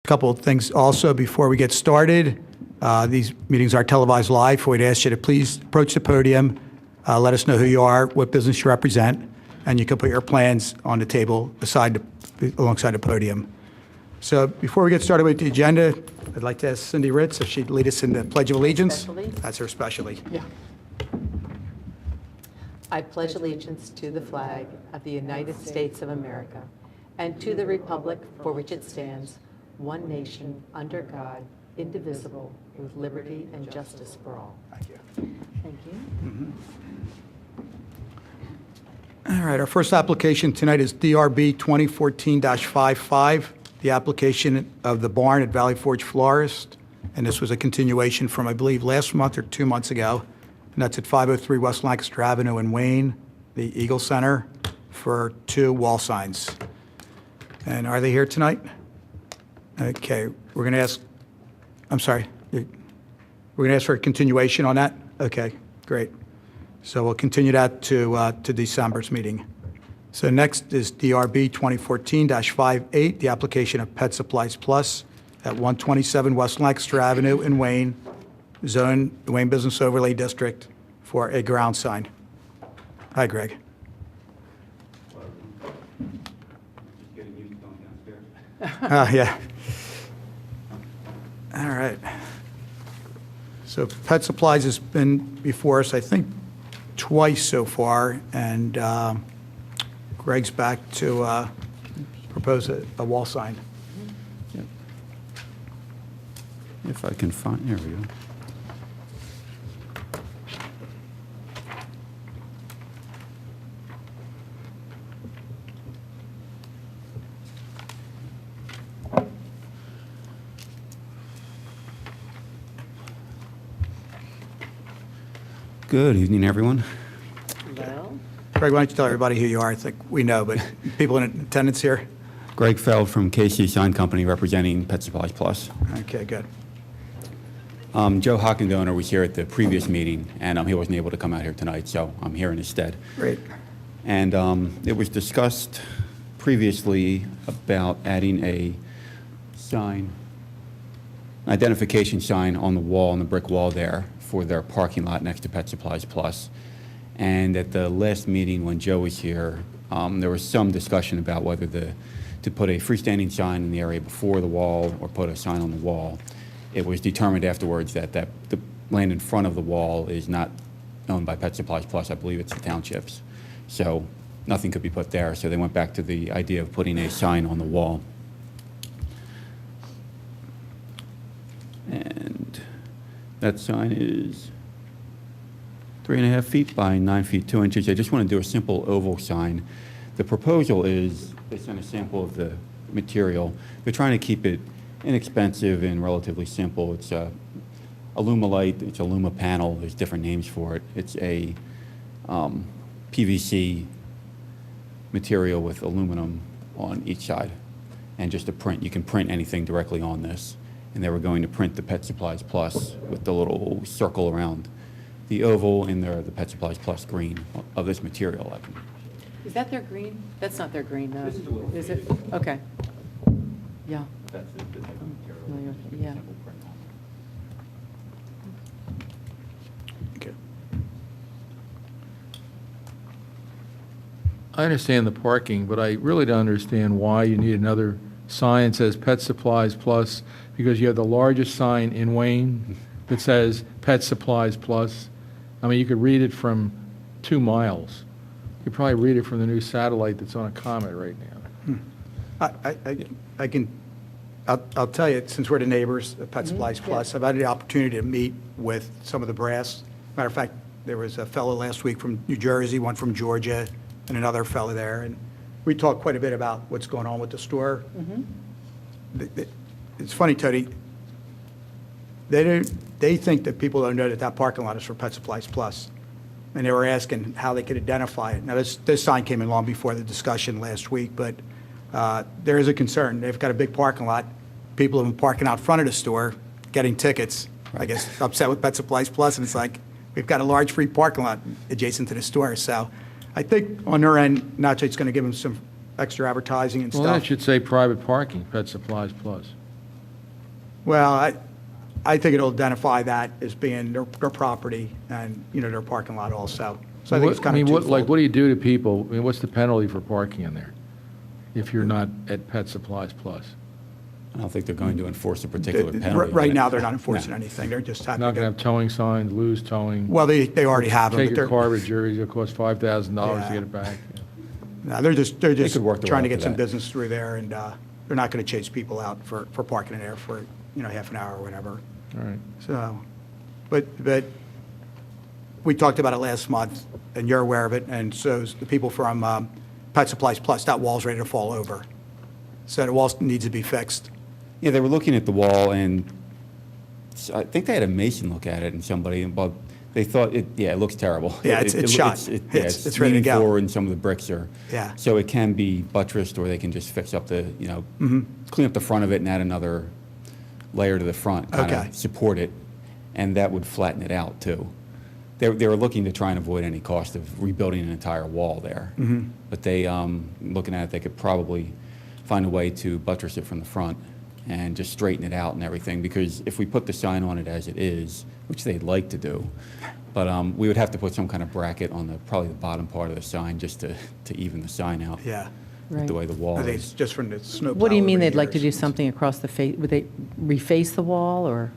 A couple of things also before we get started. These meetings are televised live. We'd ask you to please approach the podium, let us know who you are, what business you represent, and you can put your plans on the table alongside the podium. So before we get started with the agenda, I'd like to ask Cindy Ritz if she'd lead us in the Pledge of Allegiance. Especially? That's her specialty. Yeah. I pledge allegiance to the flag of the United States of America and to the republic for which it stands, one nation, under God, indivisible, with liberty and justice for all. Thank you. Thank you. All right, our first application tonight is DRB 2014-55, the application of the barn at Valley Forge Florist. And this was a continuation from, I believe, last month or 2 months ago. And that's at 503 West Lancaster Avenue in Wayne, the Eagle Center, for 2 wall signs. And are they here tonight? Okay, we're going to ask, I'm sorry, we're going to ask for a continuation on that? Okay, great. So we'll continue that to December's meeting. So next is DRB 2014-58, the application of Pet Supplies Plus at 127 West Lancaster Avenue in Wayne, zone, the Wayne Business Overlay District, for a ground sign. Hi, Greg. Getting used to going downstairs. Yeah. All right. So Pet Supplies has been before us, I think, twice so far, and Greg's back to propose a wall sign. Yep. If I can find, there we go. Good evening, everyone. Well, Greg, why don't you tell everybody who you are? I think we know, but people in attendance here? Greg Feld from KC Sign Company representing Pet Supplies Plus. Okay, good. Joe Hockendoner was here at the previous meeting, and he wasn't able to come out here tonight, so I'm here in his stead. Great. And it was discussed previously about adding a sign, identification sign on the wall, on the brick wall there, for their parking lot next to Pet Supplies Plus. And at the last meeting when Joe was here, there was some discussion about whether to put a freestanding sign in the area before the wall or put a sign on the wall. It was determined afterwards that the land in front of the wall is not owned by Pet Supplies Plus. I believe it's the Townships. So nothing could be put there. So they went back to the idea of putting a sign on the wall. And that sign is 3.5 feet by 9 feet 2 inches. I just want to do a simple oval sign. The proposal is, they sent a sample of the material. They're trying to keep it inexpensive and relatively simple. It's a Alumilite, it's a Luma panel, there's different names for it. It's a PVC material with aluminum on each side. And just a print, you can print anything directly on this. And they were going to print the Pet Supplies Plus with the little circle around the oval in the Pet Supplies Plus green of this material. is that their green? That's not their green, though. This is a little Is it? Okay. Yeah. That's the type of material. Familiar. Yeah. Simple print on. Okay. I understand the parking, but I really don't understand why you need another sign that says Pet Supplies Plus, because you have the largest sign in Wayne that says Pet Supplies Plus. I mean, you could read it from 2 miles. You could probably read it from the new satellite that's on a comet right now. I'll tell you, since we're the neighbors at Pet Supplies Plus, I've had the opportunity to meet with some of the brass. Matter of fact, there was a fellow last week from New Jersey, one from Georgia, and another fellow there. And we talked quite a bit about what's going on with the store. It's funny, Tony, they think that people don't know that parking lot is for Pet Supplies Plus. And they were asking how they could identify it. Now, this sign came in long before the discussion last week, but there is a concern. They've got a big parking lot. People have been parking out front of the store, getting tickets, I guess, upset with Pet Supplies Plus, and it's like, we've got a large free parking lot adjacent to the store. So I think on their end, Natchez going to give them some extra advertising and Well, stuff. that should say private parking, Pet Supplies Plus. Well, I think it'll identify that as being their property and, their parking lot also. So I think it's kind of twofold. What do you do to people? I mean, what's the penalty for parking in there if you're not at Pet Supplies Plus? I don't think they're going to enforce a particular penalty. on Right it. now, they're not enforcing No. anything. They're just happy Not going to have to. towing signs, lose towing? Well, they already have them. Take but a they're- car to Jersey, it'll cost $5,000 Yeah. to get it back. No, they're just could work their way trying to up get to some that. business through there, and they're not going to chase people out for parking in there for, half an hour or whatever. All right. So, but we talked about it last month, and you're aware of it, and so is the people from Pet Supplies Plus. That wall's ready to fall over. So the wall needs to be fixed. Yeah, they were looking at the wall, and I think they had a mason look at it, and somebody, but they thought it looks terrible. Yeah, it's shot. It's ready to leaning go. forward, and some of the bricks are. Yeah. So it can be buttressed, or they can just fix up the, clean up the front of it and add another layer to the front. kinda Okay. Support it, and that would flatten it out, too. They were looking to try and avoid any cost of rebuilding an entire wall there. But they, looking at it, they could probably find a way to buttress it from the front and just straighten it out and everything, because if we put the sign on it as it is, which they'd like to do, but we would have to put some kind of bracket on probably the bottom part of the sign just to even the sign out. Yeah. With the way the wall I think is. it's just from the snow. What do you plow mean over the they'd like to do years. something across the face? Would they reface the wall, or?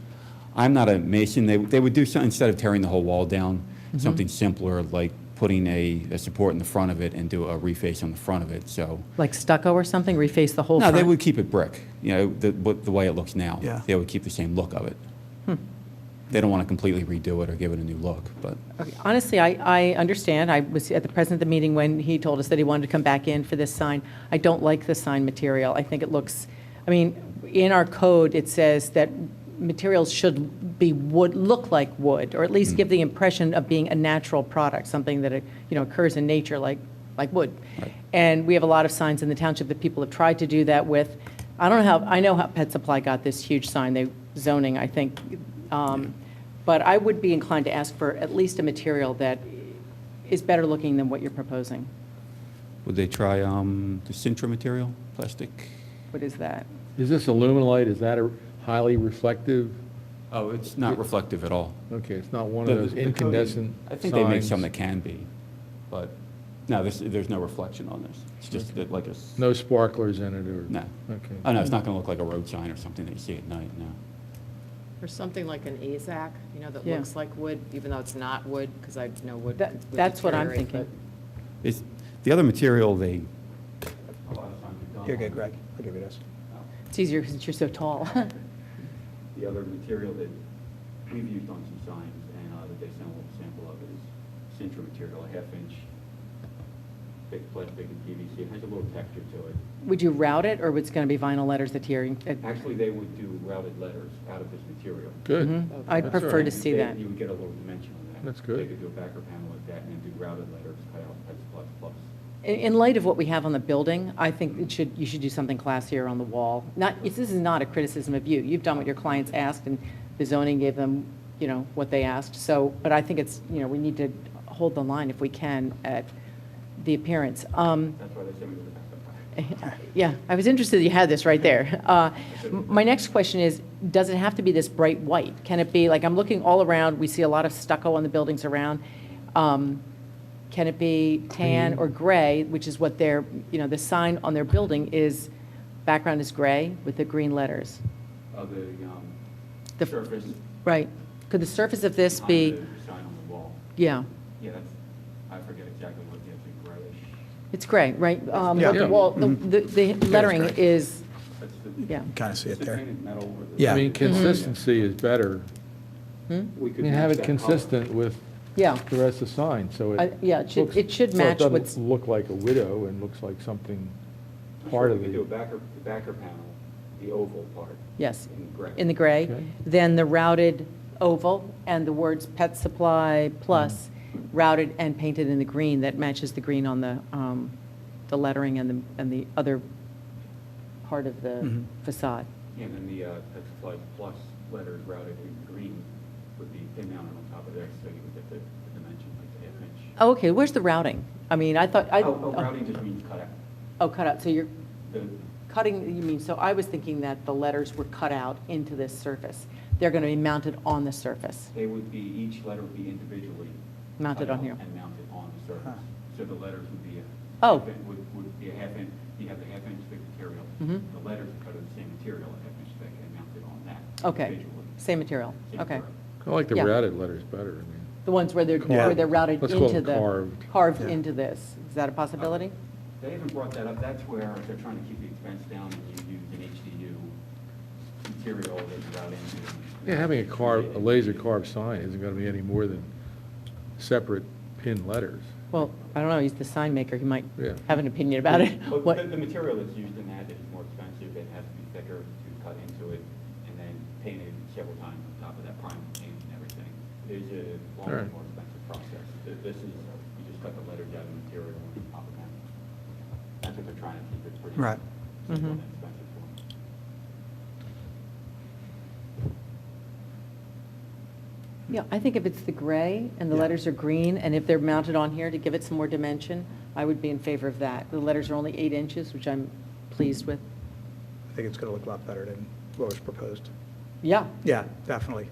I'm not a mason. They would do something, instead of tearing the whole wall down, something simpler, like putting a support in the front of it and do a reface on the front of it, so. Like stucco or something, reface the whole No, front? they would keep it brick, the way it looks now. Yeah. They would keep the same look of it. They don't want to completely redo it or give it a new look, but. Okay, honestly, I understand. I was at the president of the meeting when he told us that he wanted to come back in for this sign. I don't like the sign material. I think it looks, in our code, it says that materials should be look like wood, or at least give the impression of being a natural product, something that, occurs in nature like wood. Right. And we have a lot of signs in the township that people have tried to do that with. I know how Pet Supply got this huge sign, zoning, I think. But I would be inclined to ask for at least a material that is better looking than what you're proposing. Would they try the Sintra material, plastic? What is that? Is this aluminite, is that a highly reflective? Oh, it's not reflective at all. Okay, it's not one of those The coating- incandescent signs? I think they make some that can be, but no, there's no reflection on this. It's just that like a. No sparklers in it, or? No. Okay. Oh, no, it's not going to look like a road sign or something that you see at night, no. Or something like an AZAC, that Yeah. looks like wood, even though it's not wood, because I know wood. would That's what I'm deteriorate, thinking. It's, the other material, they. You're good, Greg. I'll give you this. It's easier because you're so tall. The other material that we've used on some signs and that they sent a little sample of is Sintra material, a half-inch, thick plastic and PVC. It has a little texture to it. Would you route it, or it's going to be vinyl letters that you're? Actually, they would do routed letters out of this material. Good. I'd That's prefer all to right. see that. You would get a little dimension on that. That's good. They could do a backer panel like that and then do routed letters cut out Pet Supplies Plus. In light of what we have on the building, I think you should do something classier on the wall. This is not a criticism of you. You've done what your clients asked, and the zoning gave them, what they asked. So, but I think it's, we need to hold the line if we can at the appearance. That's why they sent me the backup panel. Yeah, I was interested that you had this right there. My next question is, does it have to be this bright white? Can it be, like, I'm looking all around, we see a lot of stucco on the buildings around. Can it be tan or gray, which is what their, the sign on their building is, background is gray with the green letters? The The- surface. Right. Could the surface of this behind be, the sign on the wall. yeah, Yeah, I forget exactly what the actual grayish. it's gray, right? Yeah. What the wall, the lettering gray. is, That's the. yeah. Kind of see it It's the there. painted metal or the- Yeah. I mean, consistency is better. We I could mean, have match it that color. consistent with Yeah, the rest of the sign, so it. yeah, it should, looks- it should so match doesn't what's, look like a widow and looks like something I'm part sure of we could do a the. backer panel, the oval part. yes, In gray. in the gray. Okay. Then the routed oval and the words Pet Supply Plus routed and painted in the green that matches the green on the lettering and the other part of the facade. And then the Pet Supplies Plus letters routed in green would be pin mounted on top of there, so you would get the dimension, like the half-inch. Oh, okay, where's the routing? I mean, I thought, Routing just means cut out. oh, cut out, so you're, The Cutting, you mean, so I was thinking that the letters were cut out into this surface. They're going to be mounted on the surface, They would be, each letter would be individually. mounted cut on out here. And mounted on the surface. So the letters would be Oh. would be a half inch, you have the half-inch thick material. Mhm. The letters are cut of the same material, a half-inch thick, and mounted on that Okay, individually. same material, Same okay. material. I like the Yeah. routed letters better, I mean. The ones where they're routed Let's call into them the. carved. Carved Yeah. into this. Is that a possibility? They haven't brought that up, that's where they're trying to keep the expense down, and you use an HDU material that you route into. Yeah, having a laser carved sign isn't gonna be any more than separate pin letters. Well, I don't know, he's the sign maker, he might Yeah. have an opinion about it. But What- the material that's used in that is more expensive, it has to be thicker to cut into it, and then painted several times on top of that prime paint and everything. It's a longer, Alright. more expensive process. This is, you just cut the letters out of the material and pop them out. That's what they're trying to keep it pretty Right. simple Mhm. and expensive for. Yeah, I think if it's the gray and the Yeah. letters are green, and if they're mounted on here to give it some more dimension, I would be in favor of that. The letters are only 8 inches, which I'm pleased with. I think it's going to look a lot better than what was proposed. Yeah, Yeah, definitely.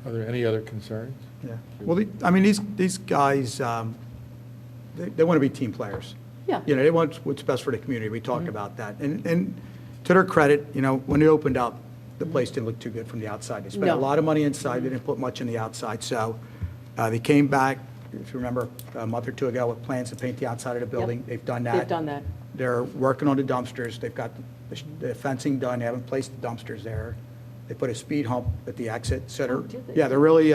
Are there any other concerns? Yeah. Well, I mean, these guys, they want to be team players. yeah. You know, they want what's best for the community. We talked about that. And to their credit, you know, when they opened up, the place didn't look too good from the outside. They spent a No. lot of money inside, they didn't put much in the outside. So they came back, if you remember, a month or two ago with plans to paint the outside of the building. Yep. They've done that. They've done that. They're working on the dumpsters. They've got the fencing done. They haven't placed the dumpsters there. They put a speed hump at the exit. So they're, Oh, did they? yeah, they're really,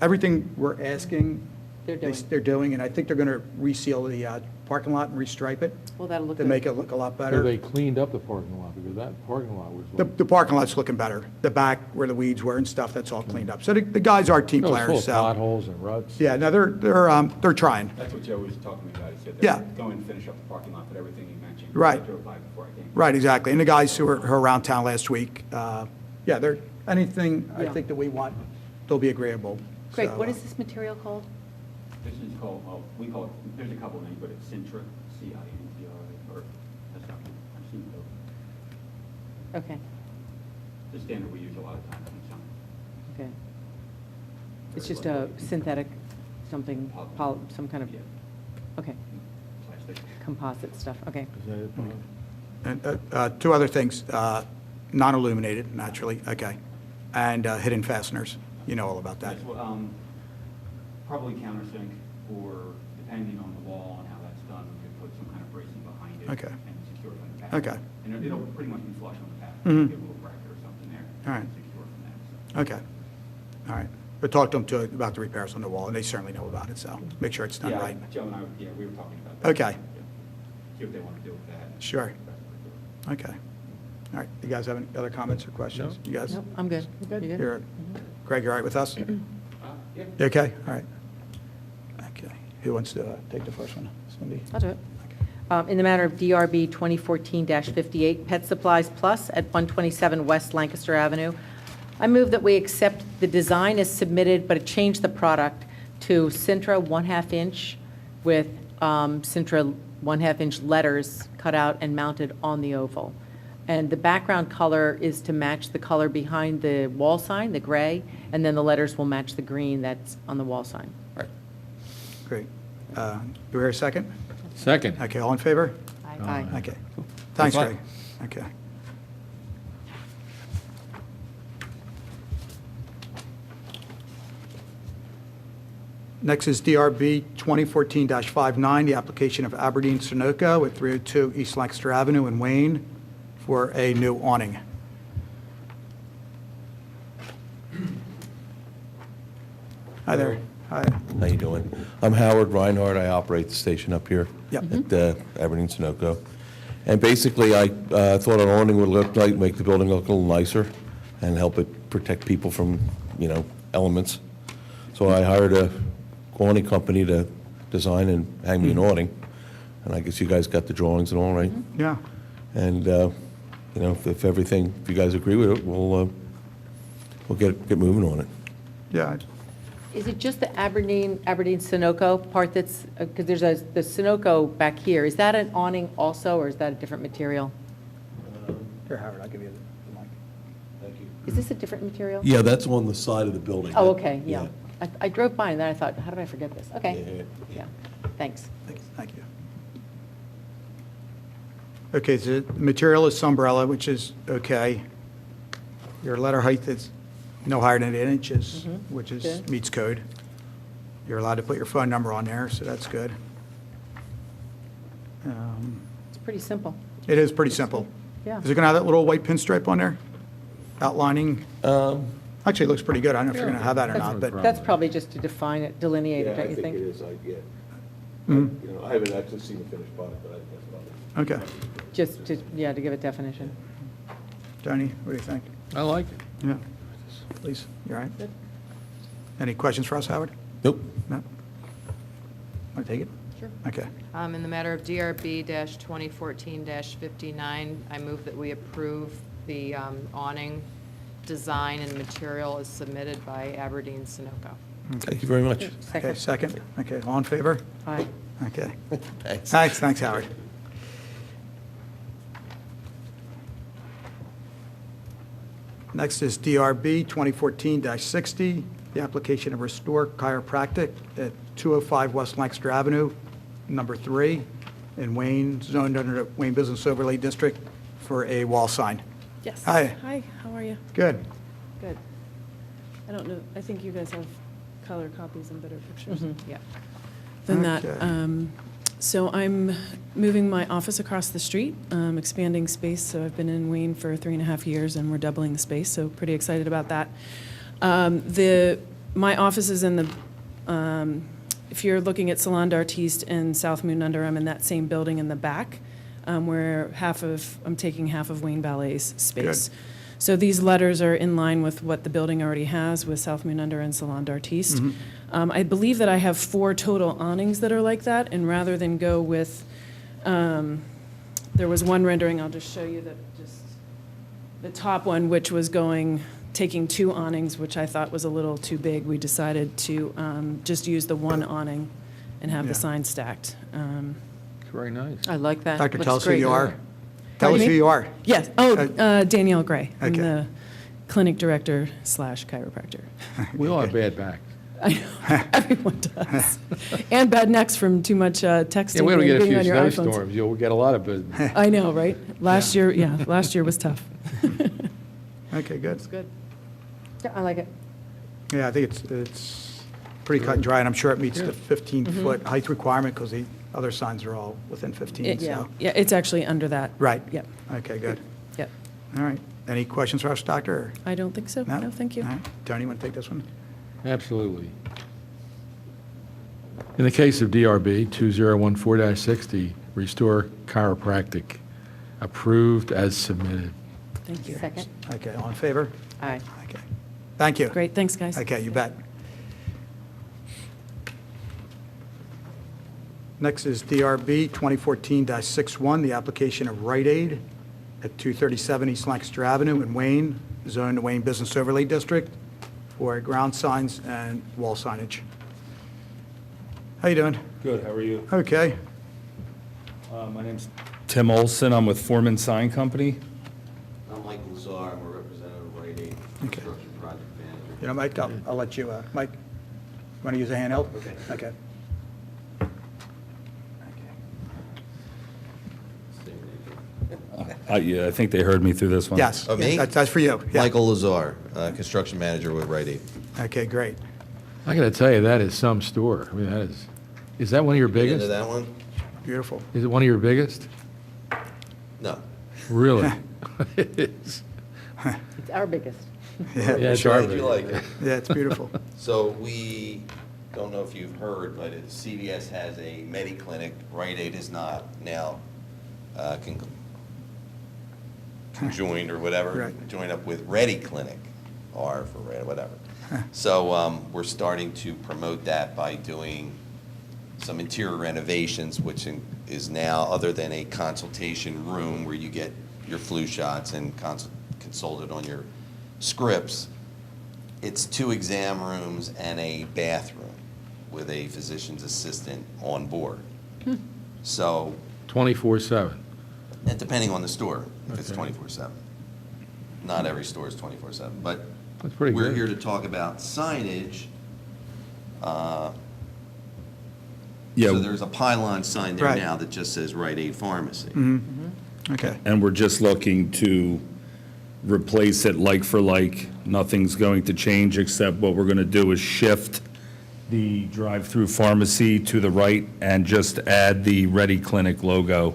everything we're asking, They're doing. they're doing. And I think they're going to reseal the parking lot and restripe it Well, that'll look to good. make it look a lot So better. they cleaned up the parking lot, because that parking lot was like. The parking lot's looking better. The back where the weeds were and stuff, that's all cleaned up. So the guys are team No, it's full players, of so. potholes and ruts. Yeah, no, they're trying. That's what Joe was talking about. He said Yeah. they're going to finish up the parking lot, but everything you mentioned. Right. I drove by before I came. Right, exactly. And the guys who were around town last week, yeah, they're, anything I Yeah. think that we want, they'll be agreeable. Greg, So, what is this material called? This is called, well, we call it, there's a couple names, but it's Sintra, C-I-N-T-R-A, or, that's not, I've seen it. Okay, The standard we use a lot of times in some. okay. It's just a synthetic something, some kind of, Yeah, okay, plastic. composite stuff, okay. Is that it, Bob? And two other things, non-illuminated, naturally, okay, and hidden fasteners. You know all about that. That's what, probably countersink, or depending on the wall and how that's done, we could put some kind of bracing behind it. Okay. And secure it on the back. Okay. And it'll pretty much be flush on the back. Mhm. Get a little bracket or something there. All right. Secure from that, so. Okay, all right. But talk to them too about the repairs on the wall, and they certainly know about it, so make sure it's done Yeah, right. Joe and I, yeah, we were talking about that. Okay. Yeah. See what they want to do with that. Sure. Okay. All right, you guys have any other comments or questions? No. You guys? Nope, I'm good. You good? You're, Greg, you all right with us? You Yeah. okay? All right. Okay. Who wants to take the first one? Cindy? I'll do it. In the matter of DRB 2014-58, Pet Supplies Plus at 127 West Lancaster Avenue, I move that we accept the design as submitted, but change the product to Sintra 1/2 inch with Sintra 1/2 inch letters cut out and mounted on the oval. And the background color is to match the color behind the wall sign, the gray, and then the letters will match the green that's on the wall sign. Right. Great. Do we hear a second? Second. Okay, all in favor? Aye. Okay. Thanks, a lot. Greg. Okay. Next is DRB 2014-59, the application of Aberdeen Sunoco at 302 East Lancaster Avenue in Wayne for a new awning. Hi there. Hi. How you doing? I'm Howard Reinhardt. I operate the station up here Yep. at Aberdeen Sunoco. And basically, I thought an awning would look like, make the building look a little nicer and help it protect people from, you know, elements. So I hired a awning company to design and hang me an awning. And I guess you guys got the drawings and all, right? Yeah. And, you know, if everything, if you guys agree with it, we'll get moving on it. Yeah. Is it just the Aberdeen-Sunoco part that's, because there's the Sunoco back here, is that an awning also, or is that a different material? Here, Howard, I'll give you the mic. Thank you. Is this a different material? Yeah, that's on the side of the building. Oh, okay, yeah. I drove by and then I thought, how did I forget this? Okay, Yeah. yeah, thanks. Thank you. Okay, so the material is Sunbrella, which is okay. Your letter height is no higher than 8 inches, which is, Good. meets code. You're allowed to put your phone number on there, so that's good. It's pretty simple. It is pretty simple. Yeah. Is it going to have that little white pinstripe on there outlining? Actually, it looks pretty good. I don't know if you're going to have that or not, but, That's probably just to define it, delineate it, don't you think? is, You know, I haven't actually seen the finished product, but I think that's about it. okay. Just to, yeah, to give it definition. Tony, what do you think? I like it. Yeah. Please, you all right? Any questions for us, Howard? Nope. No? Want to take it? Sure. Okay. In the matter of DRB-2014-59, I move that we approve the awning design and material as submitted by Aberdeen Sunoco. Thank you very much. Okay, second. Okay, all in favor? Aye. Okay. Thanks. Thanks, Howard. Next is DRB 2014-60, the application of Restore Chiropractic at 205 West Lancaster Avenue, number 3, in Wayne, zoned under the Wayne Business Overlay District for a wall sign. Yes. Hi. Hi, how are you? Good. Good. I don't know, I think you guys have color copies and better pictures Yeah. than that. Okay. So I'm moving my office across the street, expanding space. So I've been in Wayne for 3.5 years, and we're doubling the space, so pretty excited about that. My office is in the, if you're looking at Salon d'Artiste and South Moon Under, I'm in that same building in the back, where I'm taking half of Wayne Ballet's space. Good. So these letters are in line with what the building already has with South Moon Under and Salon d'Artiste. I believe that I have 4 total awnings that are like that, and rather than go with, there was one rendering, I'll just show you the top one, which was taking 2 awnings, which I thought was a little too big. We decided to just use the one awning and have Yeah. the sign stacked. Very nice. I like that. Doctor, Looks tell us who great. you are. Tell us Pardon who me? you are. Yes, Danielle Gray. I'm Okay. the clinic director / chiropractor. We all have bad backs. I know, everyone does. And bad necks from too much texting Yeah, we and get a being few on your iPhones. snowstorms, you'll get a lot of business. I know, right? Last year was tough. Okay, good. It's good. Yeah, I like it. Yeah, I think it's pretty cut and dry, and I'm sure it meets the 15-foot height requirement because the other signs are all within 15, so. Yeah, it's actually under that. Right. Yep, Okay, good. yep. All right. Any questions for us, Doctor? or- I don't think so. No, thank you. All right. Tony, want to take this one? Absolutely. In the case of DRB 2014-60, Restore Chiropractic, approved as submitted. Thank you. Second? Okay, all in favor? Aye. Okay. Thank you. Great, thanks, guys. Okay, you bet. Next is DRB 2014-61, the application of Rite Aid at 237 East Lancaster Avenue in Wayne, zoned to Wayne Business Overlay District for ground signs and wall signage. How you doing? Good, how are you? Okay. My name's Tim Olson, I'm with Foreman Sign Company. I'm Mike Lazar, I'm a representative of Rite Aid, Okay. construction project manager. You know, Mike, I'll let you, Mike, want to use a handheld? Okay. Okay. Yeah, I think they heard me through this one. Yes. Oh, me? That's for you. Yeah. Michael Lazar, construction manager with Rite Aid. Okay, great. I got to tell you, that is some store. I mean, is that one of your Get into biggest? that one? Beautiful. Is it one of your biggest? No. Really? It is. It's our biggest. Yeah, it's Sure, our did you like it? yeah, it's beautiful. So we, don't know if you've heard, but CVS has a Medi-Clinic, Rite Aid is not now, conjoined or whatever, Right. join up with Ready Clinic, R for Red, whatever. So we're starting to promote that by doing some interior renovations, which is now, other than a consultation room where you get your flu shots and consulted on your scripts, It's 2 exam rooms and a bathroom with a physician's assistant on board. So, 24/7. and depending on the store, if it's Okay. 24/7. Not every store is 24/7, but That's pretty we're good. here to talk about signage. Yeah. So there's a pylon sign there Right. now that just says Rite Aid Pharmacy. Okay. And we're just looking to replace it like for like. Nothing's going to change, except what we're going to do is shift the drive-through pharmacy to the right and just add the Ready Clinic logo.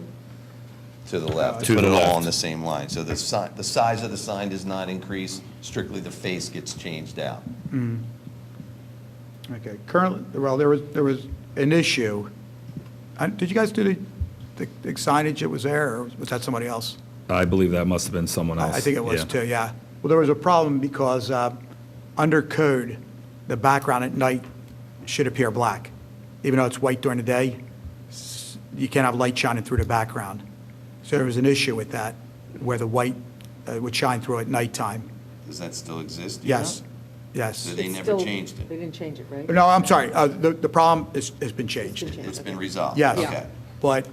To the left, To to put the it all left. on the same line. So the size of the sign does not increase, strictly the face gets changed out. Okay. Currently, well, there was an issue. Did you guys do the signage that was there, or was that somebody else? I believe that must have been someone else. I think it was Yeah. too, yeah. Well, there was a problem because under code, the background at night should appear black. Even though it's white during the day, you can't have light shining through the background. So there was an issue with that, where the white would shine through at nighttime. Does that still exist? do you Yes, know? yes. So they It's never still- changed They it? didn't change it, right? No, I'm sorry, the problem has been changed. It's been resolved? Yes. Okay. But,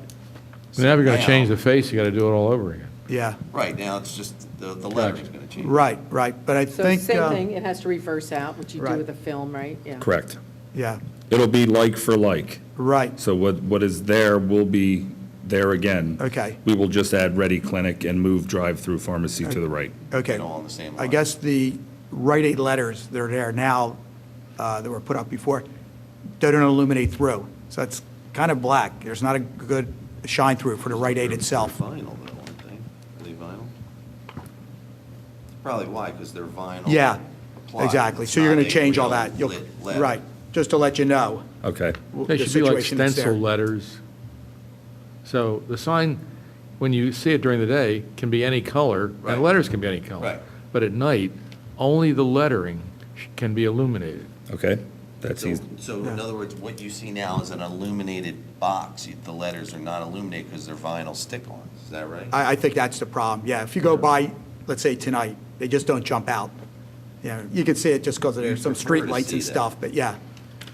So now if you're going to Now- change the face, you got to do it all over again. yeah, Right, now it's just, the lettering's going to change. right, but I So think, same thing, it has to reverse out, which you do Right. with a film, right? Yeah. Correct. yeah, It'll be like for like. right, So what is there will be there again. okay, We will just add Ready Clinic and move drive-through pharmacy to the right. okay. Get all on the same I line. guess the Rite Aid letters that are there now, that were put up before, they don't illuminate through. So it's kind of black. There's not a good shine through for the Rite Aid itself. They're vinyl though, aren't they? Are they vinyl? Probably why, because they're vinyl. Yeah, applied. exactly. It's So you're not going to a change all real that. You'll- lit letter. Right, just to let you know. Okay. They the should be like situation that's there. stencil letters. So the sign, when you see it during the day, can be any color, Right. and letters can be any color. Right. But at night, only the lettering can be illuminated. Okay, that's easy. So in other words, what you see now is an illuminated box. The letters are not illuminated because they're vinyl stick-ons. Is that right? I think that's the problem, yeah. If you go by, let's say tonight, they just don't jump out. You know, you can see it just because there's You'd some prefer street to lights see and that. stuff, but yeah.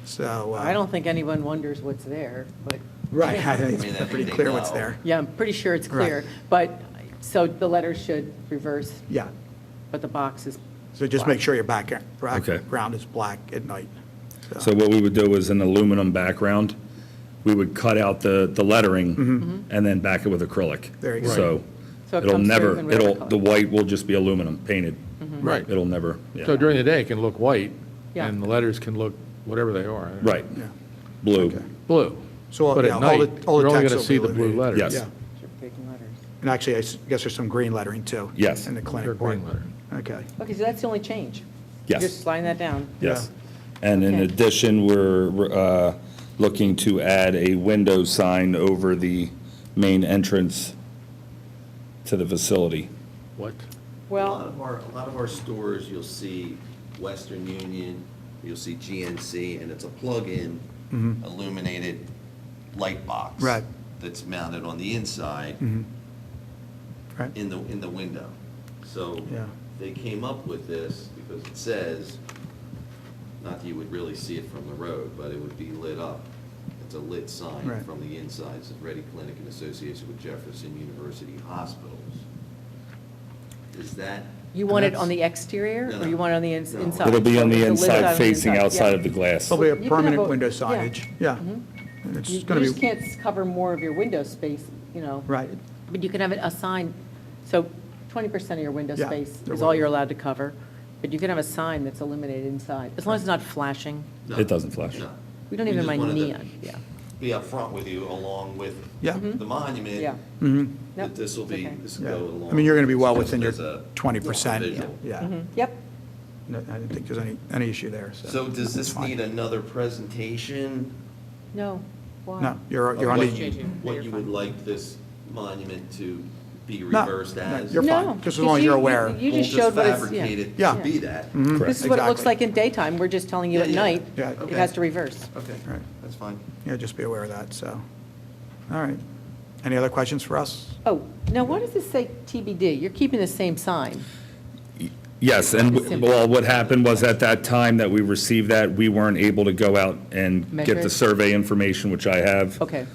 So. I don't think anyone wonders what's there, but. Right, I think I mean, I it's think pretty they clear what's know. there. Yeah, I'm pretty sure it's Right. clear, but, so the letters should reverse, Yeah, but the box is. so just black. make sure your Okay. background is black at night. So what we would do is an aluminum background, we would cut out the lettering and then back it with acrylic. Mm-hmm. There you go. So So it it'll comes through never, in whatever the color. white will just be aluminum painted. Right. It'll never, yeah. So during the day, it can look white, Yeah. and the letters can look whatever they are. Right, Yeah. blue. Blue. So, But yeah, at all night, the- all the you're only text going will to see be the blue illuminated. letters. Yes. Yeah, Should be taking letters. and actually, I guess there's some green lettering too. Yes. In the They're clinic part. green lettering. Okay. Okay, so that's the only change? Yes. You're just sliding that down? Yes. And in Okay. addition, we're looking to add a window sign over the main entrance to the facility. What? Well, A lot of our stores, you'll see Western Union, you'll see GNC, and it's a plug-in illuminated light box. Mm-hmm. Right. That's mounted on the inside Right. in the window. So Yeah. they came up with this because it says, not that you would really see it from the road, but it would be lit up. It's a lit sign Right. from the inside. It says Ready Clinic in association with Jefferson University Hospitals. Is that? you want it that's- on the exterior, No, or no. you want it on the No. inside? It'll be on the So it's lit inside on facing inside, outside yeah. of the glass. There'll be a You can have permanent a- window yeah. signage, yeah. And it's You going to just be, can't cover more of your window space, you know? right, But you can have a sign, so 20% of your window Yeah, space there is will all be. you're allowed to cover, but you can have a sign that's illuminated inside, as long as it's not flashing. No. It doesn't flash. No. We don't We even just mind wanted to neon, yeah. Be upfront with you along with yeah. the monument. Yeah. Mhm. That Yep, this will it's be, okay. this will Yeah. go along. I mean, you're going to be well just within your as a 20%, visual. yeah. Yep. No, I didn't think there's any issue there, so. So does that's this fine. need another presentation? No, why? No, you're of on what the, you- What you would like this monument to be No, reversed no, as? you're No, fine, just as because long as you're aware. You We'll just showed what it's, fabricate yeah. it Yeah. to be that. Mhm. This is what it looks Exactly. like in daytime, we're just telling you at Yeah, yeah. night, Yeah. it Okay. has to reverse. Okay, Right. that's fine. Yeah, just be aware of that, so. All right. Any other questions for us? Oh, now why does this say TBD? You're keeping the same sign. Yes, and, well, what happened was at that time that we received that, we weren't able to go out and Measure get it? the survey information, which I have. Okay.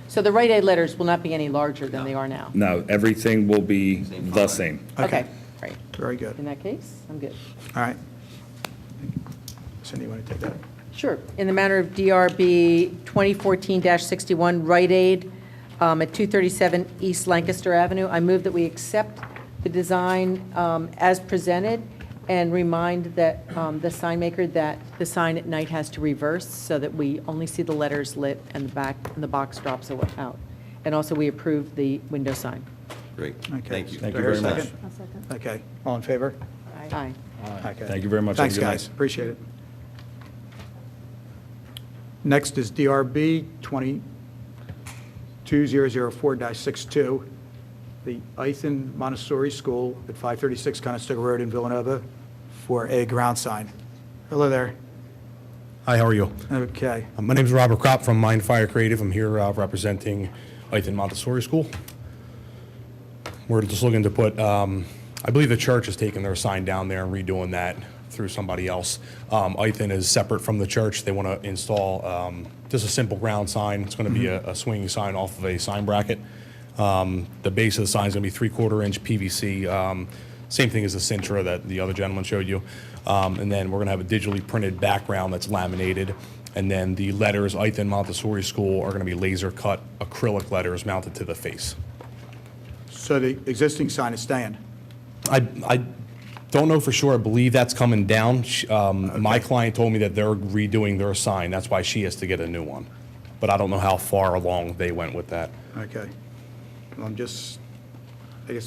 So the Rite Aid letters will not be any larger than they are now? No, everything will be the same. Okay, great. Very good. In that case, I'm good. All right. Cindy, you want to take that? Sure. In the matter of DRB 2014-61, Rite Aid at 237 East Lancaster Avenue, I move that we accept the design as presented and remind that the sign maker that the sign at night has to reverse so that we only see the letters lit and the box drops out. And also, we approve the window sign. Great, Okay. thank you. Thank Do you I hear a very much. second? Okay. All in favor? Aye. Okay. Thank you very much. Have a Thanks, good night. guys. Appreciate it. Next is DRB 22004-62, the Ethan Montessori School at 536 Conestoga Road in Villanova for a ground sign. Hello there. Hi, how are you? Okay. My name is Robert Kropp from Mind Fire Creative. I'm here representing Ethan Montessori School. We're just looking to put, I believe the church has taken their sign down there and redoing that through somebody else. Ethan is separate from the church. They want to install just a simple ground sign. It's going to be a swinging sign off of a sign bracket. The base of the sign is going to be 3/4 inch PVC. Same thing as the Sintra that the other gentleman showed you. And then we're going to have a digitally printed background that's laminated. And then the letters, Ethan Montessori School, are going to be laser cut acrylic letters mounted to the face. So the existing sign is staying? I don't know for sure. I believe that's coming down. My client told me that they're redoing their sign. That's why she has to get a new one. But I don't know how far along they went with that. Okay. Well, I guess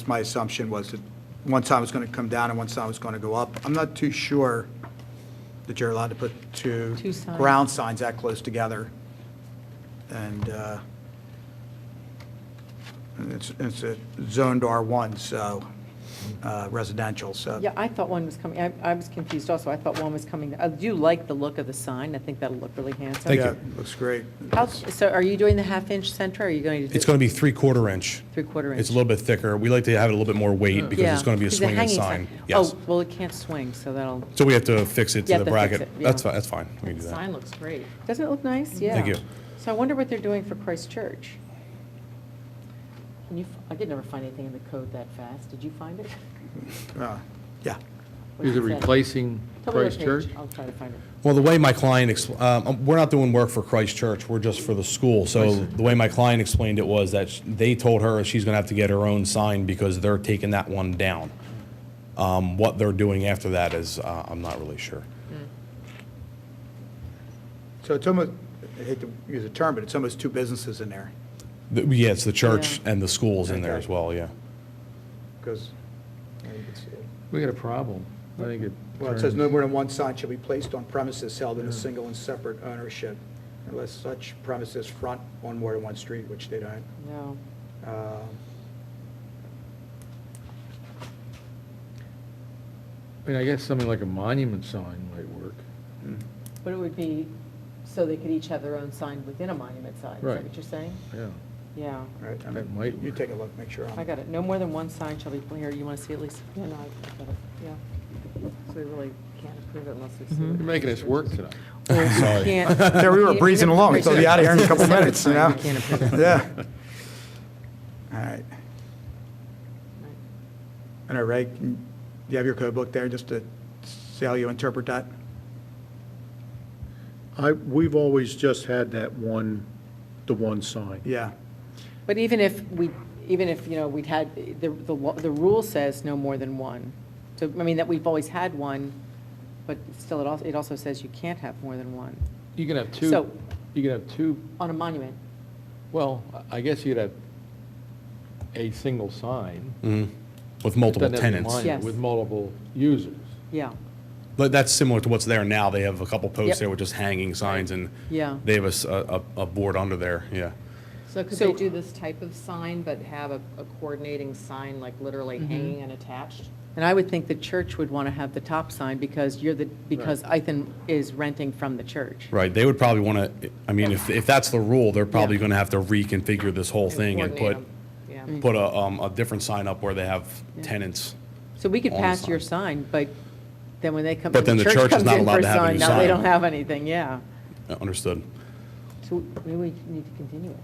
my assumption was that one sign was going to come down and one sign was going to go up. I'm not too sure that you're allowed to put two Two signs. ground signs that close together. And it's a zoned R1, so residential, so. Yeah, I thought one was coming, I was confused also. I thought one was coming. I do like the look of the sign. I think that'll look really handsome. Thank Yeah, you. looks great. So are you doing the half-inch center, or are you going to do? It's going to be 3/4 inch. 3/4 inch? It's a little bit thicker. We like to have it a little bit more weight because Yeah. it's going to be a It's swinging hanging sign. Yes. Oh, well, it can't swing, so that'll, So we have to fix it You to have the to fix bracket. it, yeah. That's fine. We can do that. Sign looks great. doesn't it look nice? Yeah. Thank you. So I wonder what they're doing for Christ Church. I could never find anything in the code that fast. Did you find it? Yeah. What Is does it say? replacing Tell me what Christ page. Church? I'll try to find it. Well, the way my client, we're not doing work for Christ Church, we're just for the school. So the way my client explained it was that they told her she's going to have to get her own sign because they're taking that one down. What they're doing after that is, I'm not really sure. So it's almost, I hate to use a term, but it's almost two businesses in there, Yeah, it's the church Yeah. and the schools in there Okay. as well, yeah. because, you can see it. We got a problem. I think it. Well, it says no more than one sign shall be placed on premises held in a single and separate ownership unless such premises front on more than one street, which they don't. No. I mean, I guess something like a monument sign might work. But it would be, so they could each have their own sign within a monument sign. Is Right. that what you're saying? Yeah. Yeah. Right, I That mean, might you work. take a look, make sure. I got it. No more than one sign shall be, here, you want to see at least? Yeah, no, I got it, yeah. So we really can't approve it unless we see You're it. making us work tonight. Sorry. Yeah, we were breezing along, we thought, be out of here in a couple minutes, you know? We can't approve it. Yeah. All right. And Ray, do you have your code book there, just to see how you interpret that? We've always just had the one sign. Yeah. But even if, you know, we'd had, the rule says no more than one. So, I mean, that we've always had one, but still, it also says you can't have more than one You can have two, So- you can have two, on a monument. well, I guess you'd have a single sign. With multiple Doesn't have to be tenants. monument, Yes. With multiple users. Yeah, But that's similar to what's there now. They have a couple posts Yep. there with just hanging signs, and yeah. they have a board under there, yeah. So could So- they do this type of sign, but have a coordinating sign, like literally hanging and attached? And I would think the church would want to have the top sign because because Ethan is renting from the church. Right, they would probably want to, I mean, if that's the rule, they're probably Yeah. going to have to reconfigure this whole thing and coordinate put 'em, Yeah. a different sign up where they have Yeah. tenants So we could on the pass your sign. sign, but then when they come, But then the church is comes not in allowed for to have a sign, new now they sign. don't have anything, yeah. Understood. So maybe we need to continue it.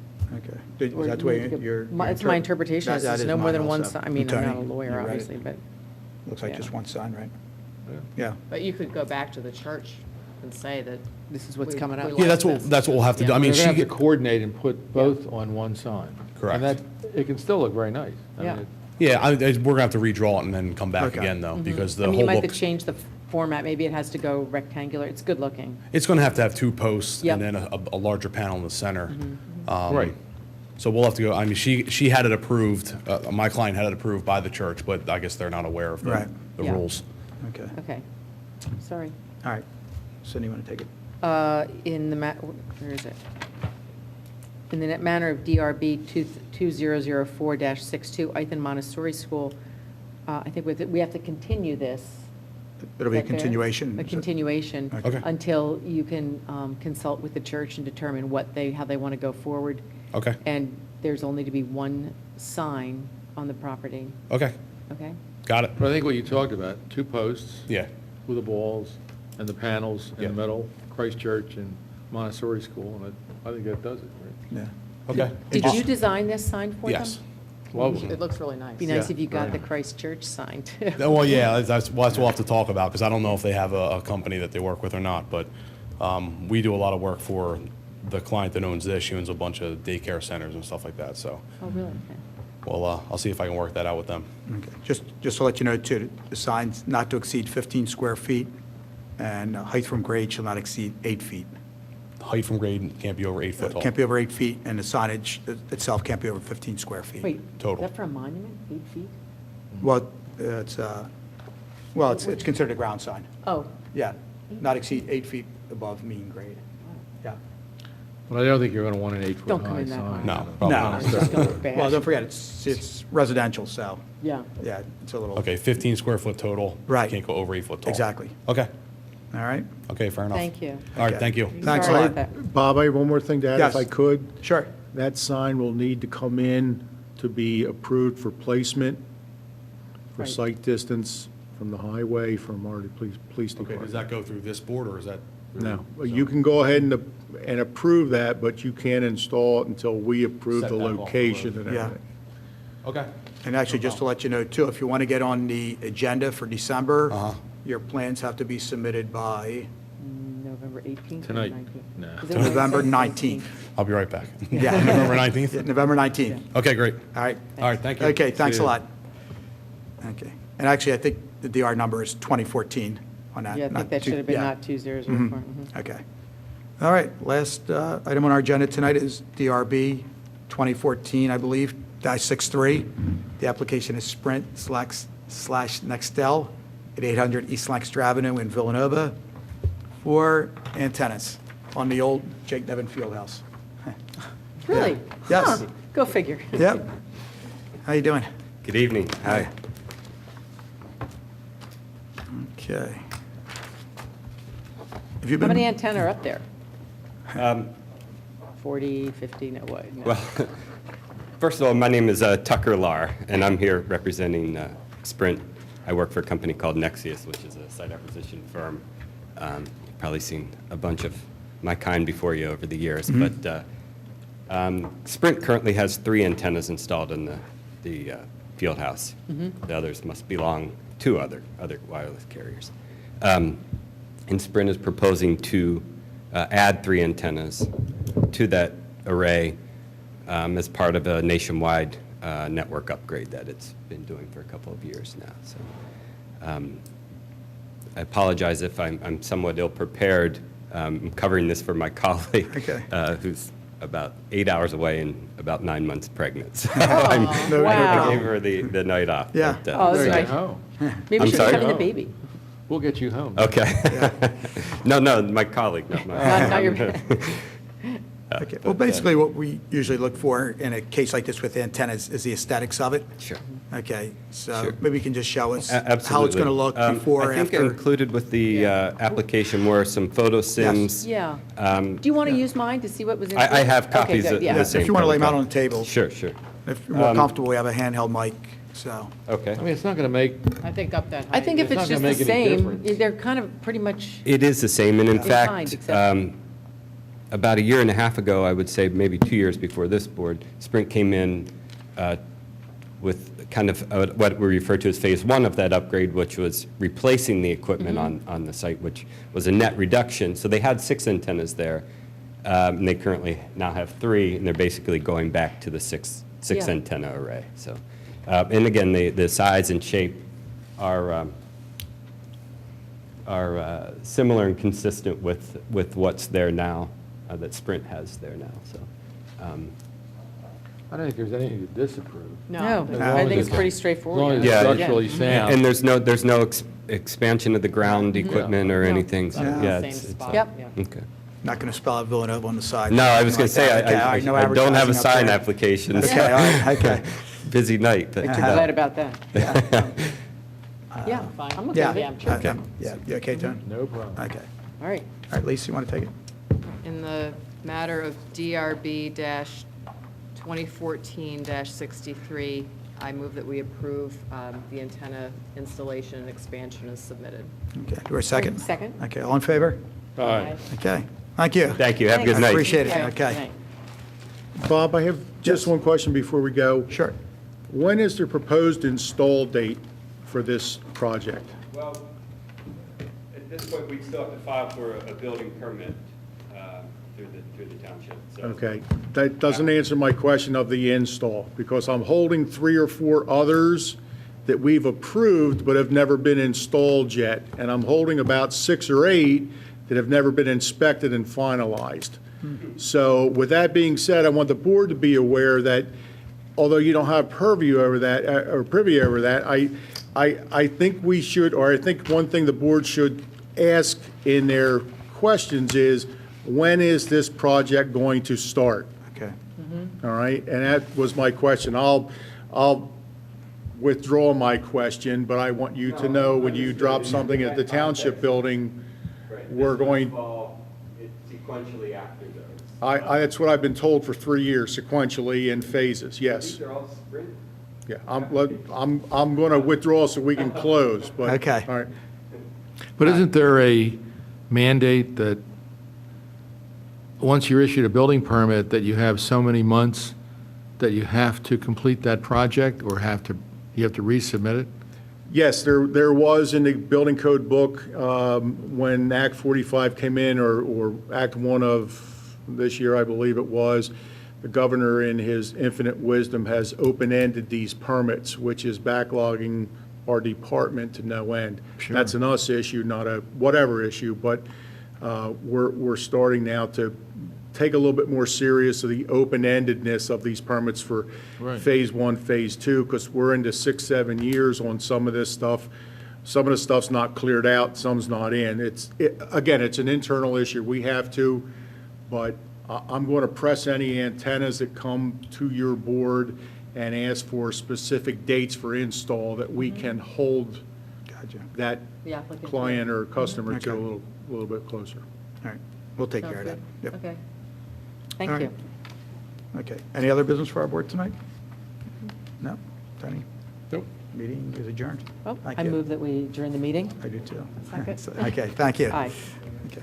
Okay. Or Is that the we way need to go- your It's my interpretation, That- is that there's is no more mine than one also. sign. I mean, I'm Tony, not a lawyer, you read it? obviously, but, Looks like Yeah. just one sign, right? Yeah. But you could go back to the church and say that. this is what's we- coming we up. like Yeah, that's this. what we'll have to do. Yeah. I mean, They're gonna she, have to coordinate and put both on one sign. Correct. And that, it can still look very nice. I Yeah. mean, yeah, we're gonna have to redraw it and then come back Okay. again, though, because the I mean, you whole might have look, to change the format, maybe it has to go rectangular, it's good looking. it's gonna have to have two posts Yep. Mm-hmm. and then a larger panel in the center. Right. So we'll have to go, I mean, she had it approved, my client had it approved by the church, but I guess they're not aware of Right. the Yeah. rules. Okay. Okay, sorry. All right. Cindy, you want to take it? In the, where is it? In the manner of DRB 2004-62, Ithan Montessori School, I think we have to continue this. It'll be a Is that fair? continuation. A continuation. Okay. Until you can consult with the church and determine how they want to go forward. Okay, And there's only to be one sign on the property, okay, okay? got it. But I think what you talked about, two posts. Yeah, With the balls and the panels in Yeah. the middle, Christ Church and Montessori School, and I think that does it, right? Yeah. okay. Did you design this sign for them? Yes. Lovely. It looks really nice. Be nice Yeah, if you got very the Christ Church sign too. Well, yeah, that's what we'll have to talk about, because I don't know if they have a company that they work with or not, but we do a lot of work for the client that owns this. She owns a bunch of daycare centers and stuff like that, so, Oh, really? Okay. well, I'll see if I can work that out with them. Okay. Just to let you know, too, the sign's not to exceed 15 square feet, and height from grade shall not exceed 8 feet. Height from grade can't be over 8 foot tall. Can't be over 8 feet, and the signage itself can't be over 15 square feet. Wait, is Total. that for a monument, 8 feet? Well, it's considered a ground sign. Oh, Yeah, not exceed 8 feet above mean grade. Yeah. But I don't think you're going to want an Don't 8-foot come high in that high. sign. No, probably No. not. it's just gonna look bad. Well, don't forget, it's residential, so, Yeah. yeah, it's a little. Okay, 15 square foot total. Right. Can't go over 8 foot tall. Exactly. Okay, All right? okay, fair enough. Thank you. All right, Okay. thank you. Thanks a Sorry lot. about that. Bob, I have one more thing to add, Yes. if I could. Sure. That sign will need to come in to be approved for placement, for Right. sight distance from the highway, from our police Okay, department. does that go through this board, or is that? No, you can go ahead and approve that, but you can't install it until we approve Set the that off the location road. and Yeah. everything. Okay. And actually, just to let you know, too, if you want to get on the agenda for December, Uh-huh. your plans have to be submitted by November 18th or Tonight. 19th? No. Is it November Wednesday? 19th. I'll be right back. Yeah. November Yeah, 19th? November 19th. Okay, great. All right? All right, thank you. Okay, thanks See a you. lot. Okay. And actually, I think the DR number is 2014 on that. Yeah, I not think that two- should have been yeah. not 2004. Okay. All right, last item on our agenda tonight is DRB 2014, I believe, -63. The application is Sprint/Nextel at 800 East Lancaster Avenue in Villanova for antennas on the old Jake Nevin Fieldhouse. Really? Yes. Huh, go figure. Yep. How you doing? Good evening. Hi. Okay. Have you How many been, antennae are up there? 40, 50, no, what? No. Well, first of all, my name is Tucker Lahr, and I'm here representing Sprint. I work for a company called Nexius, which is a site acquisition firm. You've probably seen a bunch of my kind before you over the years, but Sprint currently has 3 antennas installed in the field house. The others must belong to other wireless carriers. And Sprint is proposing to add 3 antennas to that array as part of a nationwide network upgrade that it's been doing for a couple of years now. So I apologize if I'm somewhat ill-prepared. I'm covering this for my colleague, Okay. who's about 8 hours away and about 9 months pregnant. So Oh, wow. I gave her the night off. Yeah. but, Oh, that's Get nice. you home. Maybe I'm she's sorry? having a Oh. baby. We'll get you home. Okay. No, my colleague, not my. Not your- okay. Well, basically, what we usually look for in a case like this with antennas is the aesthetics of it. Sure. Okay, so Sure. maybe you can just show us Absolutely. how it's going to look before, I think after. included with the application were some photo sims. Yeah. Um, Do you want to use mine to see what was in? I have Okay, copies good, of yeah. the same. If you want to lay them out color. on the table. Sure, sure. If you're more comfortable, we have a handheld mic so. Okay. I mean, it's not going to make, I think up that height. I think if It's it's not just gonna the make any same, difference. they're kind of pretty much, It is the same, and in Defined, fact, except- about a year and a half ago, I would say maybe 2 years before this board, Sprint came in with kind of what we refer to as phase one of that upgrade, which was replacing the equipment on the site, which was a net reduction. So they had 6 antennas there, and they currently now have 3, and they're basically going back to the six Yeah. antenna array. So, and again, the size and shape are similar and consistent with what's there now, that Sprint has there now, so. I don't think there's anything to disapprove. no, As long I as think it's it's- pretty As long straightforward. as it's Yeah. structurally sound. And there's no expansion of the ground equipment or No, anything, so, up in the yeah. same it's- spot, Yep. yeah. Okay. Not going to spell out Villanova on the side. No, I was going to say, Okay, all right, no I don't have a advertising up sign there. application. Okay, all right, okay. Busy night, but. I'm glad about that. Yeah, Fine. I'm okay Yeah, with it. I'm sure. yeah, you okay, Tony? No problem. Okay. All right. All right, Lisa, you want to take it? In the matter of DRB-2014-63, I move that we approve the antenna installation and expansion as submitted. Okay, do a second? Second. Okay, all in favor? All right. Okay, thank you. Thank you, have a good I night. appreciate it, Okay. okay. Bob, I have just one question before we go. Sure. When is the proposed install date for this project? Well, at this point, we still have to file for a building permit through the township, so. Okay, that doesn't answer my question of the install, because I'm holding 3 or 4 others that we've approved but have never been installed yet, and I'm holding about 6 or 8 that have never been inspected and finalized. So with that being said, I want the board to be aware that although you don't have purview over that, or privy over that, I think we should, or I think one thing the board should ask in their questions is, when is this project going to start? Okay. All right, and that was my question. I'll withdraw my question, but I want you to know when you drop something at the township building, we're going, Sequentially after those. that's what I've been told for 3 years, sequentially in phases, yes. These are all Sprint. Yeah, I'm going to withdraw so we can close, but. Okay. All right. But isn't there a mandate that once you're issued a building permit, that you have so many months that you have to complete that project, or you have to resubmit it? Yes, there was in the building code book, when Act 45 came in, or Act 1 of this year, I believe it was, the governor in his infinite wisdom has open-ended these permits, which is backlogging our department to no end. Sure. That's an us issue, not a whatever issue, but we're starting now to take a little bit more serious of the open-endedness of these permits for Right. Phase 1, Phase 2, because we're into 6, 7 years on some of this stuff. Some of the stuff's not cleared out, some's not in. Again, it's an internal issue. We have to, but I'm going to press any antennas that come to your board and ask for specific dates for install that we can hold Gotcha. that The applicant. client or customer to a Okay. little bit closer. All right, we'll take Sounds care of that. good. Yep. Okay. All Thank right. you. Okay, any other business for our board tonight? No? Tony? Nope. Meeting is adjourned. Well, Thank I you. move that we adjourn the meeting. I do too. Second. Okay, thank you. Aye. Okay.